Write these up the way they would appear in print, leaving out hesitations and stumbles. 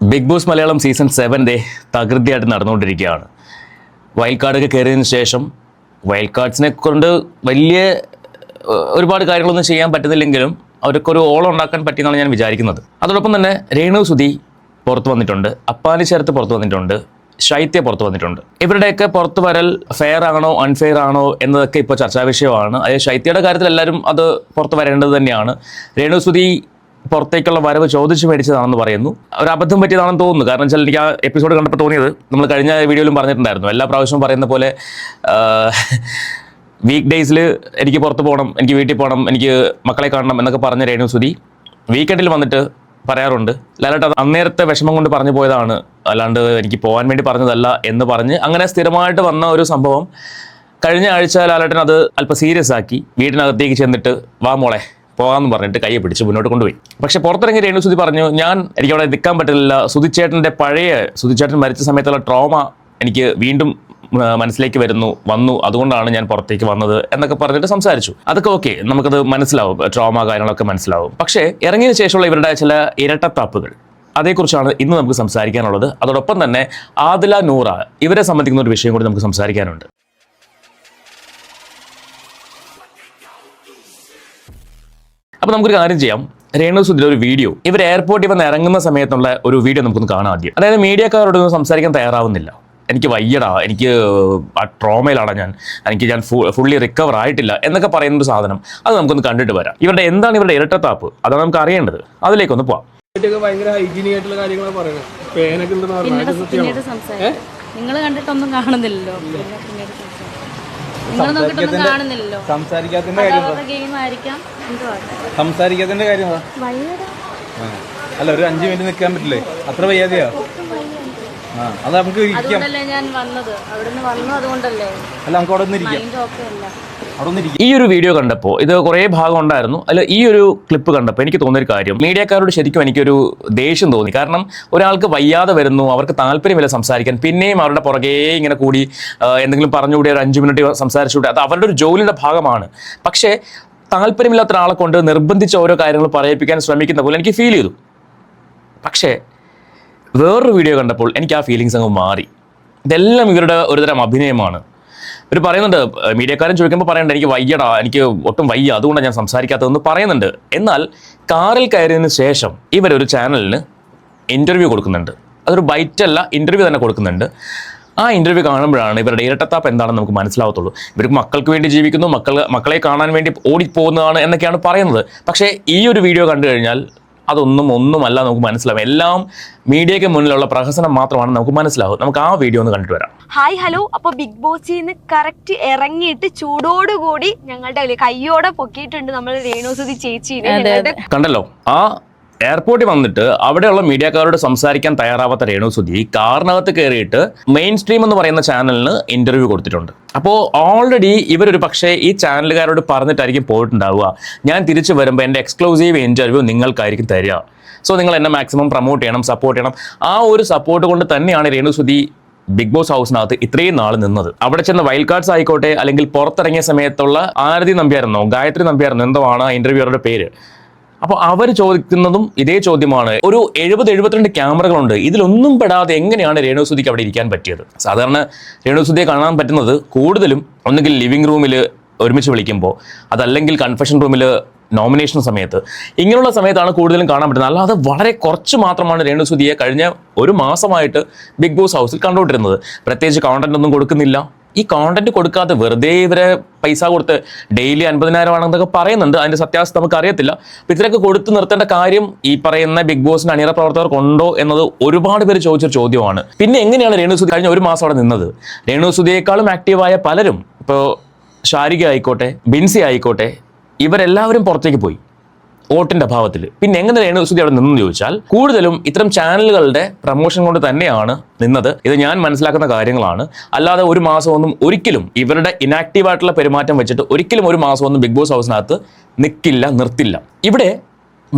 Big boss Malayalam season 7 തകൃതിയായിട്ട് നടന്നുകൊണ്ടിരിക്കുകയാണ്. Wild കാർഡൊക്കെ കയറിയതിന് ശേഷം wild കാർഡ്സിനെ കൊണ്ട് ഒരുപാട് കാര്യങ്ങളൊന്നും ചെയ്യാൻ പറ്റുന്നില്ലെങ്കിലും അവർക്കൊരു ഓളം ഉണ്ടാക്കാൻ പറ്റിയെന്നാണ് ഞാൻ വിചാരിക്കുന്നത്. അതോടൊപ്പം തന്നെ രേണു സുധി പുറത്ത് വന്നിട്ടുണ്ട്, അപ്പാനി ചേർത്ത് പുറത്ത് വന്നിട്ടുണ്ട്, ശൈത്യ പുറത്ത് വന്നിട്ടുണ്ട്. ഇവരുടെയൊക്കെ പുറത്ത് വരൽ ഫെയർ ആണോ അൺഫെയർ ആണോ എന്നതൊക്കെ ഇപ്പോൾ ചർച്ചാ വിഷയമാണ്. അതായത് ശൈത്യയുടെ കാര്യത്തിൽ എല്ലാവരും അത് പുറത്ത് വരേണ്ടത് തന്നെയാണ്. രേണു സുധി പുറത്തേക്കുള്ള വരവ് ചോദിച്ചു മേടിച്ചതാണെന്ന് പറയുന്നു. ഒരു അബദ്ധം പറ്റിയതാണെന്ന് തോന്നുന്നു. കാരണം വെച്ചാൽ എനിക്ക് ആ എപ്പിസോഡ് കണ്ടപ്പോൾ തോന്നിയത്, നമ്മൾ കഴിഞ്ഞ വീഡിയോയിലും പറഞ്ഞിട്ടുണ്ടായിരുന്നു, എല്ലാ പ്രാവശ്യവും പറയുന്ന പോലെ വീക്ക് ഡേയ്സിൽ എനിക്ക് പുറത്ത് പോകണം, എനിക്ക് വീട്ടിൽ പോകണം, എനിക്ക് മക്കളെ കാണണം എന്നൊക്കെ പറഞ്ഞ രേണു സുധി വീക്കെൻഡിൽ വന്നിട്ട് പറയാറുണ്ട്, ലാലേട്ട അത് അന്നേരത്തെ വിഷമം കൊണ്ട് പറഞ്ഞു പോയതാണ്, അല്ലാണ്ട് എനിക്ക് പോകാൻ വേണ്ടി പറഞ്ഞതല്ല എന്ന് പറഞ്ഞ് അങ്ങനെ സ്ഥിരമായിട്ട് വന്ന ഒരു സംഭവം കഴിഞ്ഞ ആഴ്ച ലാലേട്ടൻ അത് അല്പം സീരിയസ് ആക്കി വീടിനകത്തേക്ക് ചെന്നിട്ട് വാ മോളെ പോകാമെന്ന് പറഞ്ഞിട്ട് കൈയെ പിടിച്ച് മുന്നോട്ട് കൊണ്ടുപോയി. പക്ഷെ പുറത്തിറങ്ങി രേണു സുധി പറഞ്ഞു, എനിക്ക് അവിടെ നിൽക്കാൻ പറ്റില്ല, സുധിച്ചേട്ടൻ മരിച്ച സമയത്തുള്ള ട്രോമ എനിക്ക് വീണ്ടും മനസ്സിലേക്ക് വന്നു, അതുകൊണ്ടാണ് ഞാൻ പുറത്തേക്ക് വന്നത് എന്നൊക്കെ പറഞ്ഞിട്ട് സംസാരിച്ചു. അതൊക്കെ ഓക്കെ, നമുക്കത് മനസ്സിലാവും, ട്രോമ കാര്യങ്ങളൊക്കെ മനസ്സിലാവും. പക്ഷേ ഇറങ്ങിയതിന് ശേഷമുള്ള ഇവരുടെ ചില ഇരട്ടത്താപ്പുകൾ, അതേക്കുറിച്ചാണ് ഇന്ന് നമുക്ക് സംസാരിക്കാനുള്ളത്. അതോടൊപ്പം തന്നെ ആദില നൂറ ഇവരെ സംബന്ധിക്കുന്ന ഒരു വിഷയം കൂടി നമുക്ക് സംസാരിക്കാനുണ്ട്. അപ്പോൾ നമുക്കൊരു കാര്യം ചെയ്യാം. രേണു സുധിയുടെ ഒരു വീഡിയോ, ഇവർ എയർപോർട്ടിൽ വന്ന് ഇറങ്ങുന്ന സമയത്തുള്ള ഒരു വീഡിയോ നമുക്കൊന്ന് കാണാം ആദ്യം. അതായത് മീഡിയക്കാരോടൊന്നും സംസാരിക്കാൻ തയ്യാറാവുന്നില്ല, എനിക്ക് വയ്യടാ, എനിക്ക് ആ ട്രോമയിലാണ് ഞാൻ ഫുള്ളി റിക്കവർ ആയിട്ടില്ല എന്നൊക്കെ പറയുന്നൊരു സാധനം, അത് നമുക്കൊന്ന് കണ്ടിട്ട് വരാം. എന്താണ് ഇവരുടെ ഇരട്ടത്താപ്പ്, അതാണ് നമുക്ക് അറിയേണ്ടത്. അതിലേക്കൊന്ന് പോവാം. നിങ്ങൾ കണ്ടിട്ടൊന്നും കാണുന്നില്ലല്ലോ, നിങ്ങൾ നോക്കിയിട്ടൊന്നും കാണുന്നില്ലല്ലോ. സംസാരിക്കാത്തതിന്റെ കാര്യം അല്ല, ഒരു 5 മിനിറ്റ് നിൽക്കാൻ പറ്റില്ലേ? അത്ര വയ്യാതെയാ? അത് നമുക്ക് ഞാൻ വന്നത് അവിടുന്ന് വന്നു, അതുകൊണ്ടല്ലേ. അല്ല, നമുക്ക് അവിടെ ഇരിക്കാം. ഈ ഒരു വീഡിയോ കണ്ടപ്പോൾ, ഇത് കുറേ ഭാഗം ഉണ്ടായിരുന്നു, അല്ല ഈ ഒരു ക്ലിപ്പ് കണ്ടപ്പോൾ എനിക്ക് തോന്നിയൊരു കാര്യം, മീഡിയക്കാരോട് ശരിക്കും എനിക്കൊരു ദേഷ്യം തോന്നി. കാരണം ഒരാൾക്ക് വയ്യാതെ വരുന്നു, അവർക്ക് താല്പര്യമില്ല സംസാരിക്കാൻ, പിന്നെയും അവരുടെ പുറകെ ഇങ്ങനെ കൂടി എന്തെങ്കിലും പറഞ്ഞുകൂടി ഒരു 5 മിനിറ്റ് സംസാരിച്ചുകൂടി, അത് അവരുടെ ഒരു ജോലിയുടെ ഭാഗമാണ്. പക്ഷേ താല്പര്യമില്ലാത്ത ഒരാളെ കൊണ്ട് നിർബന്ധിച്ച് ഓരോ കാര്യങ്ങൾ പറയിപ്പിക്കാൻ ശ്രമിക്കുന്ന പോലെ എനിക്ക് ഫീൽ ചെയ്തു. പക്ഷേ വേറൊരു വീഡിയോ കണ്ടപ്പോൾ എനിക്ക് ആ ഫീലിങ്സ് അങ്ങ് മാറി. ഇതെല്ലാം ഇവരുടെ ഒരുതരം അഭിനയമാണ്. ഇവർ പറയുന്നുണ്ട്, മീഡിയക്കാരൻ ചോദിക്കുമ്പോൾ പറയണ്ട, എനിക്ക് വയ്യടാ, എനിക്ക് ഒട്ടും വയ്യ, അതുകൊണ്ടാണ് ഞാൻ സംസാരിക്കാത്തതെന്ന് പറയുന്നുണ്ട്. എന്നാൽ കാറിൽ കയറിയതിന് ശേഷം ഇവരൊരു ചാനലിന് ഇൻ്റർവ്യൂ കൊടുക്കുന്നുണ്ട്. അതൊരു ബൈറ്റല്ല, ഇൻ്റർവ്യൂ തന്നെ കൊടുക്കുന്നുണ്ട്. ആ ഇൻ്റർവ്യൂ കാണുമ്പോഴാണ് ഇവരുടെ ഇരട്ടത്താപ്പ് എന്താണെന്ന് നമുക്ക് മനസ്സിലാവത്തുള്ളൂ. ഇവർക്ക് മക്കൾക്ക് വേണ്ടി ജീവിക്കുന്നു, മക്കളെ കാണാൻ വേണ്ടി ഓടിപ്പോകുന്നതാണ് എന്നൊക്കെയാണ് പറയുന്നത്. പക്ഷേ ഈ ഒരു വീഡിയോ കണ്ടു കഴിഞ്ഞാൽ ഒന്നുമല്ല നമുക്ക് മനസ്സിലാവും. എല്ലാം മീഡിയയ്ക്ക് മുന്നിലുള്ള പ്രഹസനം മാത്രമാണ് നമുക്ക് മനസ്സിലാവും. നമുക്ക് ആ വീഡിയോ ഒന്ന് കണ്ടിട്ട് വരാം. Hi hello. അപ്പോൾ ബിഗ് ബോസിൽ നിന്ന് കറക്റ്റ് ഇറങ്ങിയിട്ട് ചൂടോടുകൂടി ഞങ്ങളുടെ കയ്യോടെ പൊക്കിയിട്ടുണ്ട് നമ്മൾ രേണു സുധി ചേച്ചീനെ. കണ്ടല്ലോ, ആ എയർപോർട്ടിൽ വന്നിട്ട് അവിടെയുള്ള മീഡിയക്കാരോട് സംസാരിക്കാൻ തയ്യാറാവാത്ത രേണു സുധി കാറിനകത്ത് കയറിയിട്ട് മെയിൻ സ്ട്രീം എന്ന് പറയുന്ന ചാനലിന് ഇന്റർവ്യൂ കൊടുത്തിട്ടുണ്ട്. അപ്പോൾ ഓൾറെഡി ഇവരൊരു പക്ഷേ ഈ ചാനലുകാരോട് പറഞ്ഞിട്ടായിരിക്കും പോയിട്ടുണ്ടാവുക, ഞാൻ തിരിച്ചു വരുമ്പോൾ എൻ്റെ എക്സ്ക്ലൂസീവ് ഇന്റർവ്യൂ നിങ്ങൾക്കായിരിക്കും തരിക, സോ നിങ്ങൾ എന്നെ മാക്സിമം പ്രൊമോട്ട് ചെയ്യണം, സപ്പോർട്ട് ചെയ്യണം. ആ ഒരു സപ്പോർട്ട് കൊണ്ട് തന്നെയാണ് രേണു സുധി ബിഗ് ബോസ് ഹൗസിനകത്ത് ഇത്രയും നാൾ നിന്നത്. അവിടെ ചെന്ന വൈൽഡ് കാർഡ്സ് ആയിക്കോട്ടെ, അല്ലെങ്കിൽ പുറത്തിറങ്ങിയ സമയത്തുള്ള ആരതി നമ്പ്യായിരുന്നോ, ഗായത്രി നമ്പ്യായിരുന്നോ, എന്തോ ആണ് ഇന്റർവ്യൂവറുടെ പേര്. അപ്പോൾ അവർ ചോദിക്കുന്നതും ഇതേ ചോദ്യമാണ്. ഒരു 70-72 ക്യാമറകളുണ്ട്, ഇതിലൊന്നും പെടാതെ എങ്ങനെയാണ് രേണു സുധിക്ക് അവിടെ ഇരിക്കാൻ പറ്റിയത്? സാധാരണ രേണു സുധിയെ കാണാൻ പറ്റുന്നത് കൂടുതലും ഒന്നുകിൽ ലിവിംഗ് റൂമിൽ ഒരുമിച്ച് വിളിക്കുമ്പോൾ, അതല്ലെങ്കിൽ കൺഫെഷൻ റൂമിൽ നോമിനേഷൻ സമയത്ത്, ഇങ്ങനെയുള്ള സമയത്താണ് കൂടുതലും കാണാൻ പറ്റുന്നത്. അല്ലാതെ വളരെ കുറച്ച് മാത്രമാണ് രേണു സുധിയെ കഴിഞ്ഞ ഒരു മാസമായിട്ട് ബിഗ് ബോസ് ഹൗസിൽ കണ്ടുകൊണ്ടിരുന്നത്. പ്രത്യേകിച്ച് കോണ്ടന്റ് ഒന്നും കൊടുക്കുന്നില്ല. ഈ കോണ്ടന്റ് കൊടുക്കാതെ വെറുതെ ഇവരെ പൈസ കൊടുത്ത് ഡെയിലി 50,000 ആണെന്നൊക്കെ പറയുന്നുണ്ട്. അതിന്റെ സത്യാവസ്ഥ നമുക്ക് അറിയത്തില്ല. അപ്പോൾ ഇത്രയൊക്കെ കൊടുത്ത് നിർത്തേണ്ട കാര്യം ഈ പറയുന്ന ബിഗ് ബോസിന്റെ അണിയറ പ്രവർത്തകർക്കുണ്ടോ എന്നത് ഒരുപാട് പേര് ചോദിച്ചൊരു ചോദ്യമാണ്. പിന്നെ എങ്ങനെയാണ് രേണു സുധി കഴിഞ്ഞ ഒരു മാസം അവിടെ നിന്നത്? രേണു സുധിയേക്കാളും ആക്റ്റീവായ പലരും, ഇപ്പോൾ ശാരിക ആയിക്കോട്ടെ, ബിൻസി ആയിക്കോട്ടെ, ഇവരെല്ലാവരും പുറത്തേക്ക് പോയി വോട്ടിന്റെ അഭാവത്തിൽ. പിന്നെ എങ്ങനെ രേണു സുധി അവിടെ നിന്നെന്ന് ചോദിച്ചാൽ കൂടുതലും ഇത്തരം ചാനലുകളുടെ പ്രമോഷൻ കൊണ്ട് തന്നെയാണ് നിന്നത്. ഇത് ഞാൻ മനസ്സിലാക്കുന്ന കാര്യങ്ങളാണ്. അല്ലാതെ ഒരു മാസമൊന്നും ഒരിക്കലും ഇവരുടെ ഇനാക്റ്റീവായിട്ടുള്ള പെരുമാറ്റം വെച്ചിട്ട് ഒരിക്കലും ഒരു മാസമൊന്നും ബിഗ് ബോസ് ഹൗസിനകത്ത് നിർത്തില്ല. ഇവിടെ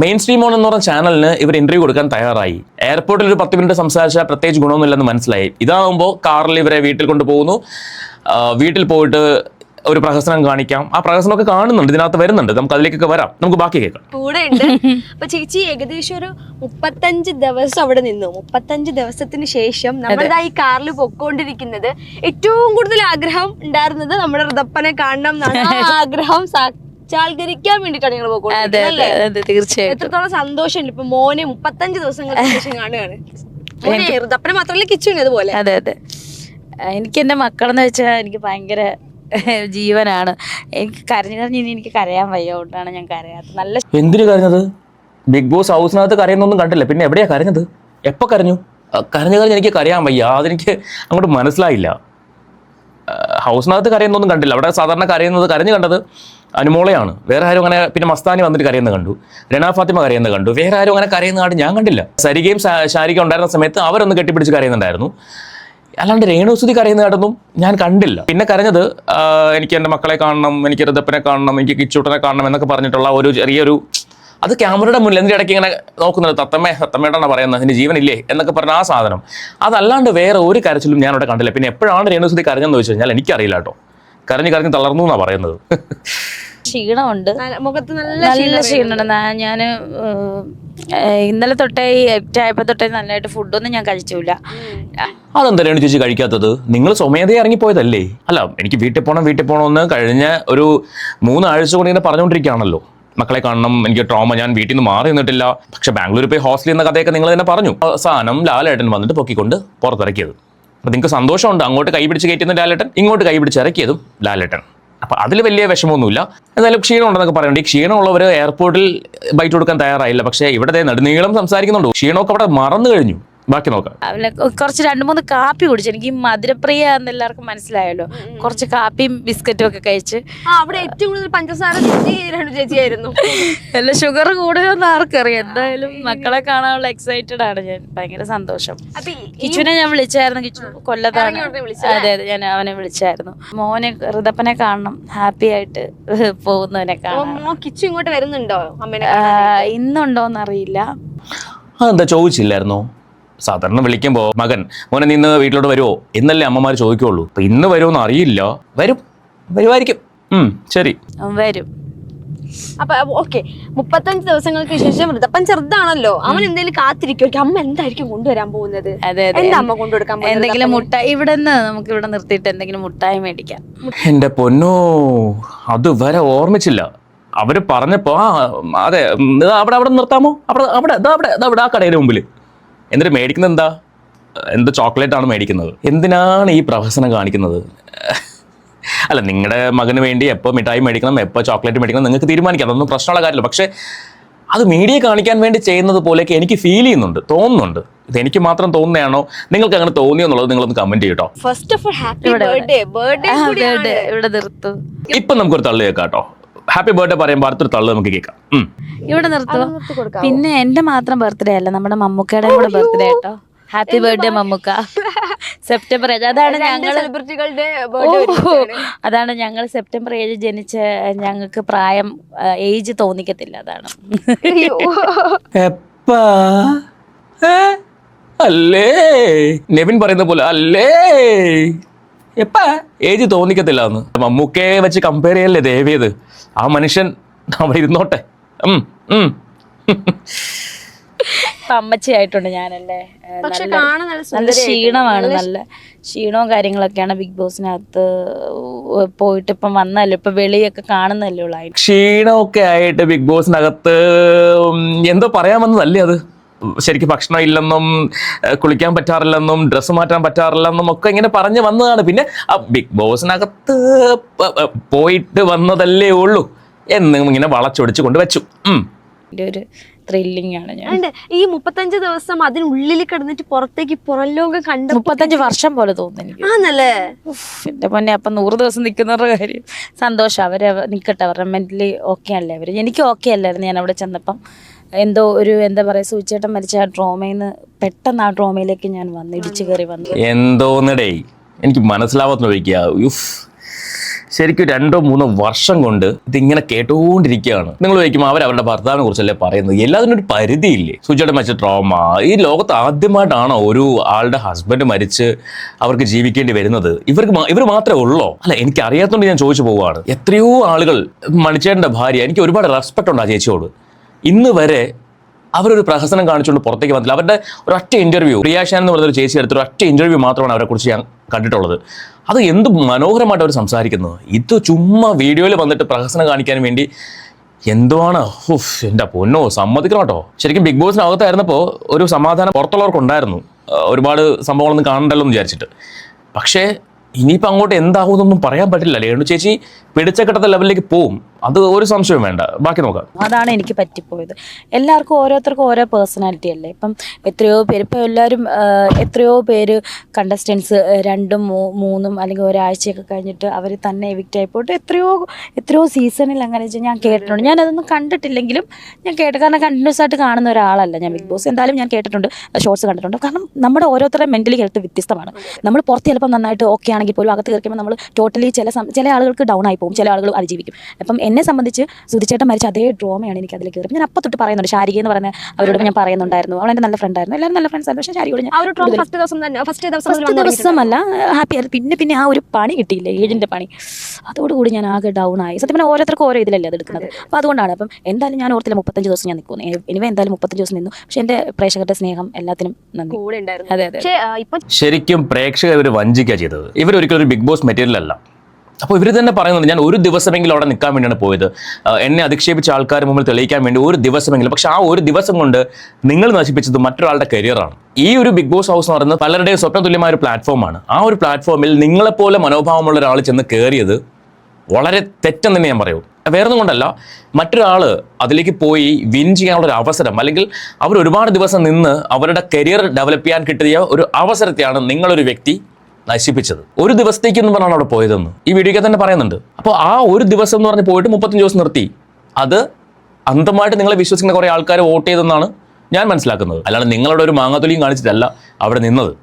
മെയിൻ സ്ട്രീം ഓൺ എന്ന് പറഞ്ഞ ചാനലിന് ഇവർ ഇന്റർവ്യൂ കൊടുക്കാൻ തയ്യാറായി. എയർപോർട്ടിൽ ഒരു 10 മിനിറ്റ് സംസാരിച്ചാൽ പ്രത്യേകിച്ച് ഗുണമൊന്നുമില്ലെന്ന് മനസ്സിലായി. ഇതാകുമ്പോൾ കാറിൽ ഇവരെ വീട്ടിൽ കൊണ്ടുപോകുന്നു, വീട്ടിൽ പോയിട്ട് ഒരു പ്രഹസനം കാണിക്കാം. ആ പ്രഹസനമൊക്കെ കാണുന്നുണ്ട്, ഇതിനകത്ത് വരുന്നുണ്ട്. നമുക്ക് അതിലേക്കൊക്കെ വരാം. നമുക്ക് ബാക്കി കേൾക്കാം. കൂടെ ഉണ്ട്. അപ്പൊ ചേച്ചി ഏകദേശം ഒരു 35 ദിവസം അവിടെ നിന്നു. 35 ദിവസത്തിന് ശേഷം നമ്മളിതാ ഈ കാറിൽ പൊക്കോണ്ടിരിക്കുന്നത്. ഏറ്റവും കൂടുതൽ ആഗ്രഹം ഉണ്ടായിരുന്നത് നമ്മുടെ ഋതപ്പനെ കാണണം എന്നാണ്. ആ ആഗ്രഹം സാക്ഷാത്കരിക്കാൻ വേണ്ടിട്ടാണ് ഞങ്ങൾ പോയിക്കൊണ്ടിരിക്കുന്നത്. തീർച്ചയായും എത്രത്തോളം സന്തോഷമുണ്ട് ഇപ്പൊ മോനെ 35 ദിവസങ്ങൾക്ക് ശേഷം കാണുകയാണ്. ഋതപ്പനെ മാത്രമല്ല കിച്ചുവിന് അതുപോലെ. അതെ അതെ, എനിക്ക് എൻ്റെ മക്കളെന്ന് വെച്ചാൽ എനിക്ക് ഭയങ്കര ജീവനാണ്. എനിക്ക് കരഞ്ഞ് എനിക്ക് കരയാൻ വയ്യ, കൊണ്ടാണ് ഞാൻ കരയാത്തത്. നല്ല എന്തിനു കരഞ്ഞത്? ബിഗ് ബോസ് ഹൗസിനകത്ത് കരയുന്നൊന്നും കണ്ടില്ല, പിന്നെ എവിടെയാ കരഞ്ഞത്? എപ്പോൾ കരഞ്ഞു? കരഞ്ഞ് എനിക്ക് കരയാൻ വയ്യ, അതെനിക്ക് അങ്ങോട്ട് മനസ്സിലായില്ല. ഹൗസിനകത്ത് കരയുന്നൊന്നും കണ്ടില്ല. അവിടെ സാധാരണ കരഞ്ഞു കണ്ടത് അനുമോളയാണ്. വേറെ ആരും അങ്ങനെ, പിന്നെ മസ്താനി വന്നിട്ട് കരയുന്നത് കണ്ടു, രനാ ഫാത്തിമ കരയുന്നത് കണ്ടു. വേറെ ആരും അങ്ങനെ കരയുന്നതായിട്ട് ഞാൻ കണ്ടില്ല. സരികയും ഷാരിക ഉണ്ടായിരുന്ന സമയത്ത് അവരൊന്ന് കെട്ടിപ്പിടിച്ച് കരയുന്നുണ്ടായിരുന്നു. അല്ലാണ്ട് രേണുസുതി കരയുന്നതായിട്ടൊന്നും ഞാൻ കണ്ടില്ല. പിന്നെ കരഞ്ഞത് എനിക്ക് എൻ്റെ മക്കളെ കാണണം, എനിക്ക് ഋതപ്പനെ കാണണം, എനിക്ക് കിച്ചൂട്ടനെ കാണണം എന്നൊക്കെ പറഞ്ഞിട്ടുള്ള ഒരു ചെറിയൊരു, അത് ക്യാമറയുടെ മുന്നിൽ എന്തിൻ്റെ ഇടയ്ക്ക് ഇങ്ങനെ നോക്കുന്നത്, തത്തമ്മേട്ടാണ് പറയുന്നത്, അതിന് ജീവനില്ലേ എന്നൊക്കെ പറഞ്ഞ ആ സാധനം. അതല്ലാണ്ട് വേറെ ഒരു കരച്ചിലും ഞാൻ അവിടെ കണ്ടില്ല. പിന്നെ എപ്പോഴാണ് രേണുസുതി കരഞ്ഞെന്ന് ചോദിച്ചു കഴിഞ്ഞാൽ എനിക്കറിയില്ല കേട്ടോ. കരഞ്ഞ് തളർന്നു എന്നാണ് പറയുന്നത്. ക്ഷീണമുണ്ട്, മുഖത്ത് നല്ല ക്ഷീണമുണ്ട്. ഞാൻ ഇന്നലെ തൊട്ടേ എട്ടായപ്പോ തൊട്ടേ നല്ലതായിട്ട് ഫുഡൊന്നും ഞാൻ കഴിച്ചില്ല. അതെന്താ രേണു ചേച്ചി കഴിക്കാത്തത്? നിങ്ങൾ സ്വമേധയെ ഇറങ്ങിപ്പോയതല്ലേ? അല്ല, എനിക്ക് വീട്ടിൽ പോകണമെന്ന് കഴിഞ്ഞ ഒരു 3 ആഴ്ച കൊണ്ട് ഇങ്ങനെ പറഞ്ഞുകൊണ്ടിരിക്കുകയാണല്ലോ. മക്കളെ കാണണം, എനിക്ക് ട്രോമ, ഞാൻ വീട്ടിൽ നിന്ന് മാറി നിന്നിട്ടില്ല. പക്ഷെ ബാംഗ്ലൂരിൽ പോയി ഹോസ്റ്റലിൽ എന്ന കഥയൊക്കെ നിങ്ങൾ തന്നെ പറഞ്ഞു. അവസാനം ലാലേട്ടൻ വന്നിട്ട് പൊക്കിക്കൊണ്ട് പുറത്തിറക്കിയത്. അപ്പം നിങ്ങൾക്ക് സന്തോഷമുണ്ട്, അങ്ങോട്ട് കൈപിടിച്ച് കയറ്റുന്ന ലാലേട്ടൻ, ഇങ്ങോട്ട് കൈപിടിച്ച് ഇറക്കിയതും ലാലേട്ടൻ. അപ്പം അതിൽ വലിയ വിഷമമൊന്നുമില്ല. എന്നാലും ക്ഷീണം ഉണ്ടെന്നൊക്കെ പറയുന്നുണ്ട്. ഈ ക്ഷീണമുള്ളവർ എയർപോർട്ടിൽ ബൈറ്റ് കൊടുക്കാൻ തയ്യാറായില്ല. പക്ഷേ ഇവിടെ നെടുനീളം സംസാരിക്കുന്നുണ്ട്. ക്ഷീണമൊക്കെ അവിടെ മറന്നു കഴിഞ്ഞു. ബാക്കി നോക്കാം. കുറച്ച് 2-3 കാപ്പി കുടിച്ചു. എനിക്ക് മധുരപ്രിയ എന്ന് എല്ലാവർക്കും മനസ്സിലായല്ലോ. കുറച്ച് കാപ്പിയും ബിസ്ക്കറ്റും ഒക്കെ കഴിച്ച്. അവിടെ ഏറ്റവും കൂടുതൽ പഞ്ചസാര ചേച്ചിയായിരുന്നു. അല്ല, ഷുഗർ കൂടുതലൊന്നും ആർക്കറിയാം. എന്തായാലും മക്കളെ കാണാനുള്ള എക്സൈറ്റഡ് ആണ് ഞാൻ. ഭയങ്കര സന്തോഷം. കിച്ചുവിനെ ഞാൻ വിളിച്ചായിരുന്നു. കിച്ചു കൊല്ലത്താണ്. അതെ അതെ, ഞാൻ അവനെ വിളിച്ചായിരുന്നു. മോനെ ഋതപ്പനെ കാണണം, ഹാപ്പി ആയിട്ട് പോകുന്നവനെ കാണാം. കിച്ചു ഇങ്ങോട്ട് വരുന്നുണ്ടോ? ഇന്നുണ്ടോന്ന് അറിയില്ല. അതെന്താ ചോദിച്ചില്ലായിരുന്നോ? സാധാരണ വിളിക്കുമ്പോൾ മകൻ മോനെ നിന്ന് വീട്ടിലോട്ട് വരുമോ എന്നല്ലേ അമ്മമാർ ചോദിക്കുള്ളൂ. അപ്പൊ ഇന്ന് വരുമോന്ന് അറിയില്ല. വരുമായിരിക്കും. ശരി, വരും. അപ്പൊ ഓക്കെ, 35 ദിവസങ്ങൾക്ക് ശേഷം ഋതപ്പൻ ചെറുതാണല്ലോ, അവൻ എന്തെങ്കിലും കാത്തിരിക്കും. അമ്മ എന്തായിരിക്കും കൊണ്ടുവരാൻ പോകുന്നത്? എന്താ അമ്മ കൊണ്ടുകൊടുക്കാൻ പോകുന്നത്? എന്തെങ്കിലും മുട്ടായി. ഇവിടെ നമുക്ക് ഇവിടെ നിർത്തിയിട്ട് എന്തെങ്കിലും മുട്ടായി മേടിക്കാം. എന്റെ പൊന്നോ, അതുവരെ ഓർമ്മിച്ചില്ല. അവര് പറഞ്ഞപ്പോ അതെ, അവിടെ നിർത്താമോ? അവിടെ ആ കടയുടെ മുമ്പിൽ എന്നിട്ട് മേടിക്കുന്നത് എന്താ ചോക്ലേറ്റ് ആണ് മേടിക്കുന്നത്. എന്തിനാണ് ഈ പ്രഹസനം കാണിക്കുന്നത്? അല്ല, നിങ്ങളുടെ മകന് വേണ്ടി എപ്പോൾ മിഠായി മേടിക്കണം, എപ്പോൾ ചോക്ലേറ്റ് മേടിക്കണം നിങ്ങൾക്ക് തീരുമാനിക്കാം. അതൊന്നും പ്രശ്നമുള്ള കാര്യമില്ല. പക്ഷേ അത് മീഡിയ കാണിക്കാൻ വേണ്ടി ചെയ്യുന്നത് പോലെയൊക്കെ എനിക്ക് ഫീൽ ചെയ്യുന്നുണ്ട്, തോന്നുന്നുണ്ട്. ഇത് എനിക്ക് മാത്രം തോന്നുന്നതാണോ, നിങ്ങൾക്ക് അങ്ങനെ തോന്നിയോ എന്നുള്ളത് നിങ്ങളൊന്ന് കമന്റ് ചെയ്യട്ടോ. First of all happy birthday. ഇവിടെ നിർത്തും. ഇപ്പം നമുക്കൊരു തള്ളു കേൾക്കാം കേട്ടോ. ഹാപ്പി ബർത്ത്ഡേ പറയുമ്പോൾ അടുത്തൊരു തള്ളു നമുക്ക് കേൾക്കാം. ഇവിടെ നിർത്തും. പിന്നെ എന്റെ മാത്രം ബർത്ത്ഡേ അല്ല, നമ്മുടെ മമ്മൂക്കയുടെ കൂടെ ബർത്ത്ഡേ കേട്ടോ. Happy birthday Mammukka. സെപ്റ്റംബർ 7. അതാണ് ഞങ്ങൾ സെലിബ്രിറ്റികളുടെ അതാണ് ഞങ്ങൾ സെപ്റ്റംബർ 7 ജനിച്ച ഞങ്ങൾക്ക് പ്രായം ഏജ് തോന്നിക്കത്തില്ല. അതാണ്. അല്ലേ നെവിൻ പറയുന്ന പോലെ അല്ലേ, എപ്പാ ഏജ് തോന്നിക്കത്തില്ല എന്ന്. മമ്മൂക്കയെ വെച്ച് കമ്പയർ ചെയ്യല്ലേ ദേവിയത്. ആ മനുഷ്യൻ അവിടെ ഇരുന്നോട്ടെ. അമ്മച്ചിയായിട്ടുണ്ട് ഞാനല്ലേ. നല്ല ക്ഷീണമാണ്, നല്ല ക്ഷീണവും കാര്യങ്ങളൊക്കെയാണ്. ബിഗ് ബോസിനകത്ത് പോയിട്ട് ഇപ്പം വന്നല്ലോ, ഇപ്പൊ വെളിയൊക്കെ കാണുന്നല്ലേ ഉള്ളു. ക്ഷീണമൊക്കെ ആയിട്ട് ബിഗ് ബോസിനകത്ത് എന്തോ പറയാൻ വന്നതല്ലേ അത്. ശരിക്കും ഭക്ഷണം ഇല്ലെന്നും കുളിക്കാൻ പറ്റാറില്ലെന്നും ഡ്രസ്സ് മാറ്റാൻ പറ്റാറില്ലെന്നും ഒക്കെ ഇങ്ങനെ പറഞ്ഞു വന്നതാണ്. പിന്നെ ആ ബിഗ് ബോസിനകത്ത് പോയിട്ട് വന്നതല്ലേ ഉള്ളൂ എന്നും ഇങ്ങനെ വളച്ചൊടിച്ച് കൊണ്ട് വെച്ചു. ഒരു ത്രില്ലിംഗ് ആണ് ഞാൻ. ഈ 35 ദിവസം അതിനുള്ളിൽ കിടന്നിട്ട് പുറത്തേക്ക് പുറം ലോകം കണ്ട 35 വർഷം പോലെ തോന്നുന്നു എനിക്ക്. ആണല്ലേ? എന്റെ പൊന്നെ, അപ്പൊ 100 ദിവസം നിൽക്കുന്നവരുടെ കാര്യം സന്തോഷം. അവരെ നിൽക്കട്ടെ, അവരുടെ മെന്റലി ഓക്കെ അല്ലേ അവര്. എനിക്ക് ഓക്കെ അല്ലായിരുന്നു ഞാൻ അവിടെ ചെന്നപ്പം. എന്തോ ഒരു എന്താ പറയാ, സൂചേട്ടൻ മരിച്ച ആ ട്രോമയിന്ന് പെട്ടെന്ന് ആ ട്രോമയിലേക്ക് ഞാൻ വന്നു, ഇടിച്ചു കയറി വന്നു. എന്തോന്നടേ എനിക്ക് മനസ്സിലാവാത്ത ചോദിക്കുക. ശരിക്കും 2-3 വർഷം കൊണ്ട് ഇതിങ്ങനെ കേട്ടുകൊണ്ടിരിക്കുകയാണ്. നിങ്ങൾ ചോദിക്കുമ്പോൾ അവരുടെ ഭർത്താവിനെ കുറിച്ചല്ലേ പറയുന്നത്, എല്ലാത്തിനും ഒരു പരിധിയില്ലേ? സുജയുടെ മറ്റു ട്രോമ, ഈ ലോകത്ത് ആദ്യമായിട്ടാണോ ഒരു ആളുടെ ഹസ്ബൻഡ് മരിച്ച് അവർക്ക് ജീവിക്കേണ്ടി വരുന്നത്? ഇവർ മാത്രമേ ഉള്ളോ? അല്ല, എനിക്ക് അറിയാത്തതുകൊണ്ട് ഞാൻ ചോദിച്ചു പോവുകയാണ്. എത്രയോ ആളുകൾ, മണിച്ചേട്ടൻ്റെ ഭാര്യ, എനിക്ക് ഒരുപാട് റെസ്പെക്ട് ഉണ്ട് ആ ചേച്ചിയോട്. ഇന്ന് വരെ അവരൊരു പ്രഹസനം കാണിച്ചുകൊണ്ട് പുറത്തേക്ക് വന്നില്ല. അവരുടെ ഒരൊറ്റ ഇൻ്റർവ്യൂ, റിയാഷൻ എന്ന് പറയുന്ന ഒരു ചേച്ചി എടുത്തൊരു ഒറ്റ ഇൻ്റർവ്യൂ മാത്രമാണ് അവരെക്കുറിച്ച് ഞാൻ കണ്ടിട്ടുള്ളത്. അത് എന്ത് മനോഹരമായിട്ട് അവർ സംസാരിക്കുന്നത്. ഇത് ചുമ്മാ വീഡിയോയിൽ വന്നിട്ട് പ്രഹസനം കാണിക്കാൻ വേണ്ടി എന്തുവാണ്? എൻ്റെ പൊന്നോ, സമ്മതിക്കണം കേട്ടോ. ശരിക്കും ബിഗ് ബോസിനകത്തായിരുന്നപ്പോൾ ഒരു സമാധാനം പുറത്തുള്ളവർക്കുണ്ടായിരുന്നു, ഒരുപാട് സംഭവങ്ങളൊന്നും കാണണ്ടല്ലോ എന്ന് വിചാരിച്ചിട്ട്. പക്ഷേ ഇനിയിപ്പോൾ അങ്ങോട്ട് എന്താകുമെന്നൊന്നും പറയാൻ പറ്റില്ല. രേണു ചേച്ചി പിടിച്ചക്കെട്ടത്തെ ലെവലിലേക്ക് പോവും, അത് ഒരു സംശയവും വേണ്ട. ബാക്കി നോക്കാം. അതാണ് എനിക്ക് പറ്റിപ്പോയത്. എല്ലാവർക്കും ഓരോരുത്തർക്കും ഓരോ പേഴ്സണാലിറ്റി അല്ലേ. ഇപ്പം എത്രയോ പേര്, ഇപ്പം എല്ലാവരും എത്രയോ പേര് കണ്ടസ്റ്റൻസ് 2-3 അല്ലെങ്കിൽ ഒരാഴ്ചയൊക്കെ കഴിഞ്ഞിട്ട് അവർ തന്നെ എവിക്റ്റ് ആയിപ്പോയിട്ട് എത്രയോ സീസണിൽ അങ്ങനെ ഞാൻ കേട്ടിട്ടുണ്ട്. ഞാനതൊന്നും കണ്ടിട്ടില്ലെങ്കിലും ഞാൻ കാരണം കണ്ടിന്യൂസ് ആയിട്ട് കാണുന്ന ഒരാളല്ല ഞാൻ. ബിഗ് ബോസ് എന്തായാലും ഞാൻ കേട്ടിട്ടുണ്ട്, ഷോർട്സ് കണ്ടിട്ടുണ്ട്. കാരണം നമ്മുടെ ഓരോരുത്തരുടെ മെൻ്റലി ഹെൽത്ത് വ്യത്യസ്തമാണ്. നമ്മൾ പുറത്ത് ചിലപ്പം നന്നായിട്ട് ഓക്കെ ആണെങ്കിൽ പോലും അകത്ത് കയറിക്കുമ്പോൾ നമ്മൾ ടോട്ടലി ചില ആളുകൾക്ക് ഡൗൺ ആയി പോകും, ചില ആളുകൾ അതിജീവിക്കും. അപ്പം എന്നെ സംബന്ധിച്ച് സുധിച്ചേട്ടൻ മരിച്ച അതേ ഡ്രോമയാണ് എനിക്ക് അതിൽ കയറി. ഞാൻ അപ്പം തൊട്ട് പറയുന്നുണ്ട്, ശാരിക എന്ന് പറഞ്ഞ അവരോട് ഞാൻ പറയുന്നുണ്ടായിരുന്നു. അവൾ എൻ്റെ നല്ല ഫ്രണ്ടായിരുന്നു, എല്ലാവരും നല്ല ഫ്രണ്ട്സ് ആയിരുന്നു. പക്ഷേ ശാരിയോട് ഞാൻ ഫസ്റ്റ് ദിവസമല്ല ഹാപ്പി ആയിരുന്നു. പിന്നെ ആ ഒരു പണി കിട്ടിയില്ല, ഏജിൻ്റെ പണി, അതോടുകൂടി ഞാൻ ആകെ ഡൗൺ ആയി. സത്യം പറഞ്ഞാൽ ഓരോരുത്തർക്കും ഓരോ ഇതിലല്ലേ അത് എടുക്കുന്നത്. അപ്പോൾ അതുകൊണ്ടാണ്. അപ്പം എന്തായാലും ഞാൻ ഓർത്തില്ല 35 ദിവസം ഞാൻ നിൽക്കുന്നു. എനിവേ എന്തായാലും 35 ദിവസം നിന്നു. പക്ഷേ എൻ്റെ പ്രേക്ഷകരുടെ സ്നേഹം എല്ലാത്തിനും നന്ദി. അതെ. ശരിക്കും പ്രേക്ഷകർ ഇവർ വഞ്ചിക്കുക ചെയ്തത്. ഇവരൊരിക്കലും ഒരു ബിഗ് ബോസ് മെറ്റീരിയൽ അല്ല. അപ്പോൾ ഇവർ തന്നെ പറയുന്നത്, ഞാൻ ഒരു ദിവസമെങ്കിലും അവിടെ നിൽക്കാൻ വേണ്ടിയാണ് പോയത്, എന്നെ അധിക്ഷേപിച്ച ആൾക്കാർ മുമ്പിൽ തെളിയിക്കാൻ വേണ്ടി ഒരു ദിവസമെങ്കിലും. പക്ഷെ ആ ഒരു ദിവസം കൊണ്ട് നിങ്ങൾ നശിപ്പിച്ചത് മറ്റൊരാളുടെ കരിയറാണ്. ഈ ഒരു ബിഗ് ബോസ് ഹൗസ് എന്ന് പറയുന്നത് പലരുടെയും സ്വപ്നതുല്യമായ ഒരു പ്ലാറ്റ്ഫോമാണ്. ആ ഒരു പ്ലാറ്റ്ഫോമിൽ നിങ്ങളെപ്പോലെ മനോഭാവമുള്ള ഒരാൾ ചെന്ന് കയറിയത് വളരെ തെറ്റെന്ന് തന്നെ ഞാൻ പറയൂ. വേറൊന്നും കൊണ്ടല്ല, മറ്റൊരാൾ അതിലേക്ക് പോയി വിൻ ചെയ്യാനുള്ള ഒരു അവസരം, അല്ലെങ്കിൽ അവർ ഒരുപാട് ദിവസം നിന്ന് അവരുടെ കരിയർ ഡെവലപ്പ് ചെയ്യാൻ കിട്ടിയ ഒരു അവസരത്തെയാണ് നിങ്ങളൊരു വ്യക്തി നശിപ്പിച്ചത്. ഒരു ദിവസത്തേക്കെന്ന് പറഞ്ഞാണ് അവിടെ പോയതെന്ന് ഈ വീഡിയോയ്ക്ക് തന്നെ പറയുന്നുണ്ട്. അപ്പോൾ ആ ഒരു ദിവസം എന്ന് പറഞ്ഞ് പോയിട്ട് 35 ദിവസം നിർത്തി. അത് അന്ധമായിട്ട് നിങ്ങളെ വിശ്വസിക്കുന്ന കുറേ ആൾക്കാർ വോട്ട് ചെയ്തെന്നാണ് ഞാൻ മനസ്സിലാക്കുന്നത്. അല്ലാണ്ട് നിങ്ങളുടെ ഒരു മാങ്ങാത്തൊലിയും കാണിച്ചിട്ടല്ല അവിടെ നിന്നത്.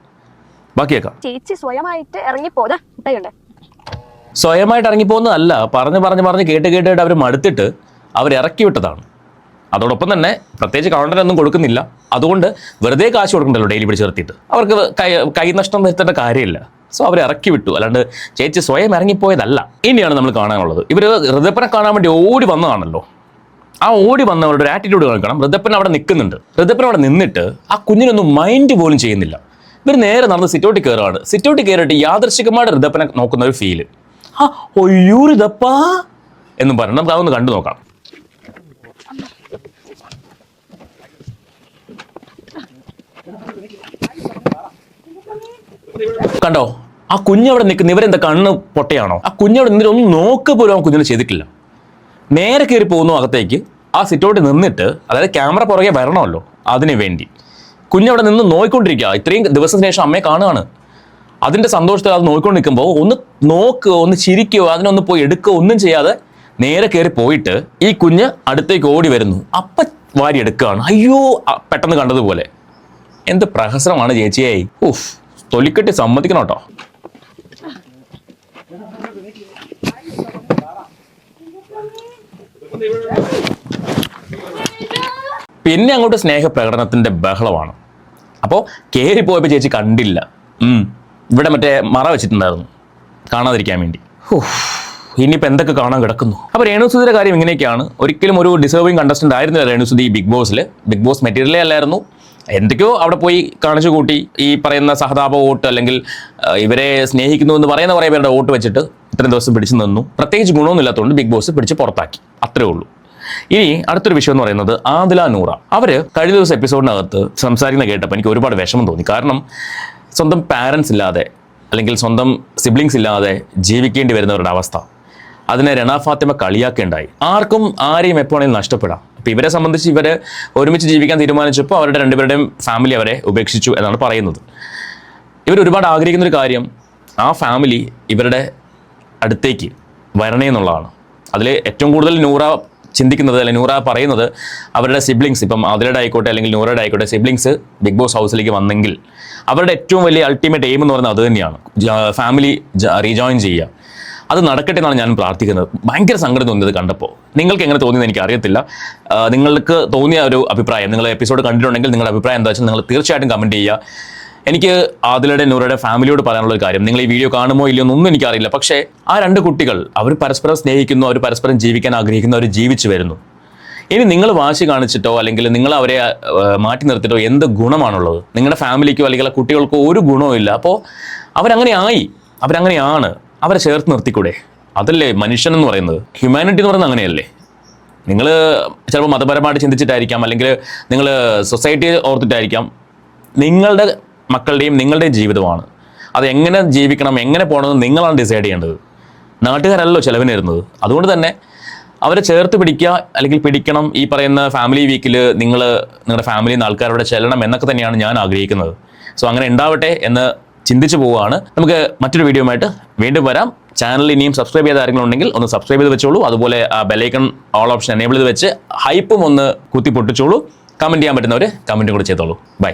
ബാക്കിയേക്കാം. ചേച്ചി സ്വയമായിട്ട് ഇറങ്ങിപ്പോതാ സ്വയമായിട്ട് ഇറങ്ങിപ്പോകുന്നതല്ല, പറഞ്ഞ് കേട്ട് അവർ മടുത്തിട്ട് അവർ ഇറക്കി വിട്ടതാണ്. അതോടൊപ്പം തന്നെ പ്രത്യേകിച്ച് കൗണ്ടർ ഒന്നും കൊടുക്കുന്നില്ല. അതുകൊണ്ട് വെറുതെ കാശ് കൊടുക്കണ്ടല്ലോ ഡെയിലി പിടിച്ച് നിർത്തിയിട്ട്. അവർക്ക് കൈനഷ്ടം വരുത്തേണ്ട കാര്യമില്ല. സോ അവർ ഇറക്കി വിട്ടു, അല്ലാണ്ട് ചേച്ചി സ്വയം ഇറങ്ങിപ്പോയതല്ല. ഇനിയാണ് നമ്മൾ കാണാനുള്ളത്. ഇവർ ഋതപ്പനെ കാണാൻ വേണ്ടി ഓടി വന്നതാണല്ലോ. ആ ഓടി വന്നവരുടെ ഒരു ആറ്റിറ്റ്യൂഡ് കാണിക്കണം. ഋതപ്പൻ അവിടെ നിൽക്കുന്നുണ്ട്. ഋതപ്പൻ അവിടെ നിന്നിട്ട് ആ കുഞ്ഞിനൊന്നും മൈൻഡ് പോലും ചെയ്യുന്നില്ല. ഇവർ നേരെ നടന്ന് സിറ്റൗട്ടിൽ കയറുകയാണ്. സിറ്റൗട്ടിൽ കയറിയിട്ട് യാദൃശ്ചികമായിട്ട് ഋതപ്പനെ നോക്കുന്ന ഒരു ഫീല്. ഒയ്യോ ഋതപ്പാ എന്നും പറഞ്ഞു നമുക്ക് അതൊന്ന് കണ്ടു നോക്കാം. കണ്ടോ, ആ കുഞ്ഞവിടെ നിൽക്കുന്ന ഇവരെന്താ കണ്ണ് പൊട്ടയാണോ? ആ കുഞ്ഞവിടെ നിന്നിട്ട് ഒന്ന് നോക്ക് പോലും ആ കുഞ്ഞിനെ ചെയ്തിട്ടില്ല. നേരെ കയറി പോകുന്നു അകത്തേക്ക്. ആ സിറ്റൗട്ടിൽ നിന്നിട്ട്, അതായത് ക്യാമറ പുറകെ വരണമല്ലോ അതിനു വേണ്ടി, കുഞ്ഞവിടെ നിന്ന് നോയിക്കൊണ്ടിരിക്കുക. ഇത്രയും ദിവസത്തിന് ശേഷം അമ്മയെ കാണുകയാണ്. അതിൻ്റെ സന്തോഷത്തിൽ അത് നോക്കിക്കൊണ്ട് നിൽക്കുമ്പോൾ ഒന്ന് നോക്കുകയോ ഒന്ന് ചിരിക്കുകയോ അതിനൊന്ന് പോയി എടുക്കുകയോ ഒന്നും ചെയ്യാതെ നേരെ കയറി പോയിട്ട് ഈ കുഞ്ഞ് അടുത്തേക്ക് ഓടി വരുന്നു. അപ്പം വാരി എടുക്കുകയാണ്. അയ്യോ, പെട്ടെന്ന് കണ്ടതുപോലെ. എന്ത് പ്രഹസനമാണ് ചേച്ചിയായി. തൊലിക്കെട്ടി സമ്മതിക്കണം കേട്ടോ. പിന്നെ അങ്ങോട്ട് സ്നേഹപ്രകടനത്തിന്റെ ബഹളമാണ്. അപ്പോൾ കയറി പോയപ്പോൾ ചേച്ചി കണ്ടില്ല. ഇവിടെ മറ്റേ മറ വെച്ചിട്ടുണ്ടായിരുന്നു കാണാതിരിക്കാൻ വേണ്ടി. ഇനിയിപ്പോൾ എന്തൊക്കെ കാണാൻ കിടക്കുന്നു. അപ്പോൾ രേണുസുധിയുടെ കാര്യം ഇങ്ങനെയൊക്കെയാണ്. ഒരിക്കലും ഒരു ഡിസേർവിങ് കണ്ടസ്റ്റന്റ് ആയിരുന്നില്ല രേണുസുധി ബിഗ് ബോസിൽ. ബിഗ് ബോസ് മെറ്റീരിയലേ അല്ലായിരുന്നു. എന്തൊക്കെയോ അവിടെ പോയി കാണിച്ചു കൂട്ടി. ഈ പറയുന്ന സഹതാപ വോട്ട്, അല്ലെങ്കിൽ ഇവരെ സ്നേഹിക്കുന്നു എന്ന് പറയുന്ന കുറേ പേരുടെ വോട്ട് വെച്ചിട്ട് ഇത്രയും ദിവസം പിടിച്ചു നിന്നു. പ്രത്യേകിച്ച് ഗുണമൊന്നുമില്ലാത്തതുകൊണ്ട് ബിഗ് ബോസ് പിടിച്ച് പുറത്താക്കി, അത്രേ ഉള്ളൂ. ഇനി അടുത്തൊരു വിഷയം എന്ന് പറയുന്നത് ആദില നൂറ. അവർ കഴിഞ്ഞ ദിവസം എപ്പിസോഡിനകത്ത് സംസാരിക്കുന്ന കേട്ടപ്പോൾ എനിക്ക് ഒരുപാട് വിഷമം തോന്നി. കാരണം സ്വന്തം പാരൻസ് ഇല്ലാതെ, അല്ലെങ്കിൽ സ്വന്തം സിബ്ലിങ്സ് ഇല്ലാതെ ജീവിക്കേണ്ടി വരുന്നവരുടെ അവസ്ഥ, അതിനെ രണ ഫാത്തിമ കളിയാക്കേണ്ടായി. ആർക്കും ആരെയും എപ്പോഴെങ്കിലും നഷ്ടപ്പെടാം. അപ്പോൾ ഇവരെ സംബന്ധിച്ച് ഇവർ ഒരുമിച്ച് ജീവിക്കാൻ തീരുമാനിച്ചപ്പോൾ അവരുടെ രണ്ടുപേരുടെയും ഫാമിലി അവരെ ഉപേക്ഷിച്ചു എന്നാണ് പറയുന്നത്. ഇവർ ഒരുപാട് ആഗ്രഹിക്കുന്നൊരു കാര്യം ആ ഫാമിലി ഇവരുടെ അടുത്തേക്ക് വരണേ എന്നുള്ളതാണ്. അതിൽ ഏറ്റവും കൂടുതൽ നൂറ ചിന്തിക്കുന്നത്, അല്ലെങ്കിൽ നൂറ പറയുന്നത്, അവരുടെ സിബ്ലിങ്സ്, ഇപ്പം അതിലയുടെ ആയിക്കോട്ടെ അല്ലെങ്കിൽ നൂറയുടെ ആയിക്കോട്ടെ, സിബ്ലിങ്സ് ബിഗ് ബോസ് ഹൗസിലേക്ക് വന്നെങ്കിൽ അവരുടെ ഏറ്റവും വലിയ അൾട്ടിമേറ്റ് എയിം എന്ന് പറയുന്നത് അത് തന്നെയാണ്, ഫാമിലി റീജോയിൻ ചെയ്യുക. അത് നടക്കട്ടെ എന്നാണ് ഞാൻ പ്രാർത്ഥിക്കുന്നത്. ഭയങ്കര സങ്കടം തോന്നിയത് കണ്ടപ്പോൾ. നിങ്ങൾക്ക് എങ്ങനെ തോന്നിയെന്ന് എനിക്ക് അറിയത്തില്ല. നിങ്ങൾക്ക് തോന്നിയ ഒരു അഭിപ്രായം, നിങ്ങൾ എപ്പിസോഡ് കണ്ടിട്ടുണ്ടെങ്കിൽ നിങ്ങളുടെ അഭിപ്രായം എന്താ വെച്ചാൽ നിങ്ങൾ തീർച്ചയായിട്ടും കമൻറ്റ് ചെയ്യുക. എനിക്ക് ആദിലയുടെ നൂറയുടെ ഫാമിലിയോട് പറയാനുള്ള ഒരു കാര്യം, നിങ്ങൾ ഈ വീഡിയോ കാണുമോ ഇല്ലയോ എന്നൊന്നും എനിക്കറിയില്ല, പക്ഷേ ആ 2 കുട്ടികൾ അവർ പരസ്പരം സ്നേഹിക്കുന്നു, അവർ പരസ്പരം ജീവിക്കാൻ ആഗ്രഹിക്കുന്നു, അവർ ജീവിച്ചു വരുന്നു. ഇനി നിങ്ങൾ വാശി കാണിച്ചിട്ടോ അല്ലെങ്കിൽ നിങ്ങൾ അവരെ മാറ്റി നിർത്തിയിട്ടോ എന്ത് ഗുണമാണുള്ളത്? നിങ്ങളുടെ ഫാമിലിക്കോ അല്ലെങ്കിൽ ആ കുട്ടികൾക്കോ ഒരു ഗുണവും ഇല്ല. അപ്പോൾ അവരങ്ങനെയാണ്, അവരെ ചേർത്ത് നിർത്തിക്കൂടെ? അതല്ലേ മനുഷ്യൻ എന്ന് പറയുന്നത്, ഹ്യൂമാനിറ്റി എന്ന് പറയുന്നത് അങ്ങനെയല്ലേ? നിങ്ങൾ ചിലപ്പോൾ മതപരമായിട്ട് ചിന്തിച്ചിട്ടായിരിക്കാം, അല്ലെങ്കിൽ നിങ്ങൾ സൊസൈറ്റിയെ ഓർത്തിട്ടായിരിക്കാം. നിങ്ങളുടെ മക്കളുടെയും നിങ്ങളുടെയും ജീവിതമാണ്. അത് എങ്ങനെ ജീവിക്കണം, എങ്ങനെ പോകണമെന്ന് നിങ്ങളാണ് ഡിസൈഡ് ചെയ്യേണ്ടത്. നാട്ടുകാരല്ലോ ചിലവിന് വരുന്നത്. അതുകൊണ്ട് തന്നെ അവരെ ചേർത്ത് പിടിക്കുക, അല്ലെങ്കിൽ പിടിക്കണം. ഈ പറയുന്ന ഫാമിലി വീക്കിൽ നിങ്ങളുടെ ഫാമിലിയിൽ നിന്ന് ആൾക്കാരോടെ ചെല്ലണം എന്നൊക്കെ തന്നെയാണ് ഞാൻ ആഗ്രഹിക്കുന്നത്. സോ അങ്ങനെ ഉണ്ടാവട്ടെ എന്ന് ചിന്തിച്ചു പോവുകയാണ്. നമുക്ക് മറ്റൊരു വീഡിയോയുമായിട്ട് വീണ്ടും വരാം. ചാനൽ ഇനിയും സബ്സ്ക്രൈബ് ചെയ്ത ആരെങ്കിലും ഉണ്ടെങ്കിൽ ഒന്ന് സബ്സ്ക്രൈബ് ചെയ്ത് വെച്ചോളൂ. അതുപോലെ ആ ബെല്ലൈക്കൺ ഓൾ ഓപ്ഷൻ എനേബിൾ ചെയ്ത് വെച്ച് ഹൈപ്പും ഒന്ന് കുത്തി പൊട്ടിച്ചോളൂ. കമൻറ്റ് ചെയ്യാൻ പറ്റുന്നവർ കമൻറ്റും കൂടെ ചെയ്തോളൂ. ബൈ.